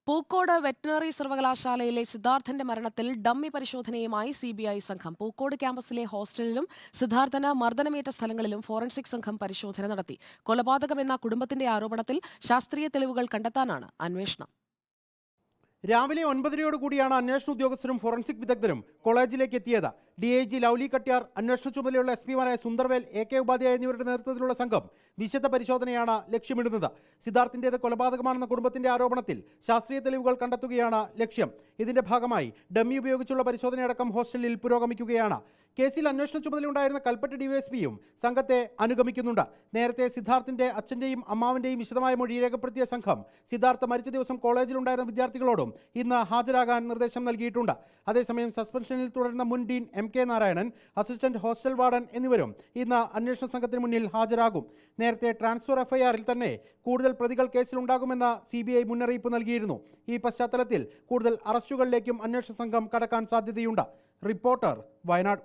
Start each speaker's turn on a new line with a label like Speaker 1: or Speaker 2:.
Speaker 1: Pookode veterinary സർവകലാശാലയിലെ സിദ്ധാർത്ഥന്റെ മരണത്തിൽ dummy പരിശോധനയുമായി CBI സംഘം. പൂക്കോട് ക്യാമ്പസിലെ ഹോസ്റ്റലിലും സിദ്ധാർത്ഥന് മർദ്ദനമേറ്റ സ്ഥലങ്ങളിലും ഫോറൻസിക് സംഘം പരിശോധന നടത്തി. കൊലപാതകമെന്ന കുടുംബത്തിന്റെ ആരോപണത്തിൽ ശാസ്ത്രീയ തെളിവുകൾ കണ്ടെത്താനാണ് അന്വേഷണം.
Speaker 2: രാവിലെ 9:30 കൂടിയാണ് അന്വേഷണ ഉദ്യോഗസ്ഥരും ഫോറൻസിക് വിദഗ്ധരും കോളേജിലേക്ക് എത്തിയത്. ഡിഐജി ലൗലി കട്ടിയാർ, അന്വേഷണ ചുമതലയുള്ള എസ്പിമാരായ സുന്ദർവേൽ, AK ഉപാധ്യായ എന്നിവരുടെ നേതൃത്വത്തിലുള്ള സംഘം വിശദ പരിശോധനയാണ് ലക്ഷ്യമിടുന്നത്. സിദ്ധാർത്ഥിന്റേത് കൊലപാതകമാണെന്ന കുടുംബത്തിന്റെ ആരോപണത്തിൽ ശാസ്ത്രീയ തെളിവുകൾ കണ്ടെത്തുകയാണ് ലക്ഷ്യം. ഇതിന്റെ ഭാഗമായി ഡമ്മി ഉപയോഗിച്ചുള്ള പരിശോധനയടക്കം ഹോസ്റ്റലിൽ പുരോഗമിക്കുകയാണ്. കേസിൽ അന്വേഷണ ചുമതലയുണ്ടായിരുന്ന കൽപ്പറ്റ ഡിവൈഎസ്പിയും സംഘത്തെ അനുഗമിക്കുന്നുണ്ട്. നേരത്തെ സിദ്ധാർത്ഥിന്റെ അച്ഛന്റെയും അമ്മാവന്റെയും വിശദമായ മൊഴി രേഖപ്പെടുത്തിയ സംഘം സിദ്ധാർത്ഥ് മരിച്ച ദിവസം കോളേജിലുണ്ടായിരുന്ന വിദ്യാർത്ഥികളോടും ഇന്ന് ഹാജരാകാൻ നിർദ്ദേശം നൽകിയിട്ടുണ്ട്. അതേസമയം സസ്പെൻഷനിൽ തുടരുന്ന മുൻ Dean MK Narayanan, assistant hostel warden എന്നിവരും ഇന്ന് അന്വേഷണ സംഘത്തിന് മുന്നിൽ ഹാജരാകും. നേരത്തെ ട്രാൻസ്ഫർ FIR-ൽ തന്നെ കൂടുതൽ പ്രതികൾ കേസിലുണ്ടാകുമെന്ന് CBI മുന്നറിയിപ്പ് നൽകിയിരുന്നു. ഈ പശ്ചാത്തലത്തിൽ കൂടുതൽ അറസ്റ്റുകളിലേക്കും അന്വേഷണ സംഘം കടക്കാൻ സാധ്യതയുണ്ട്. റിപ്പോർട്ടർ, വയനാട്.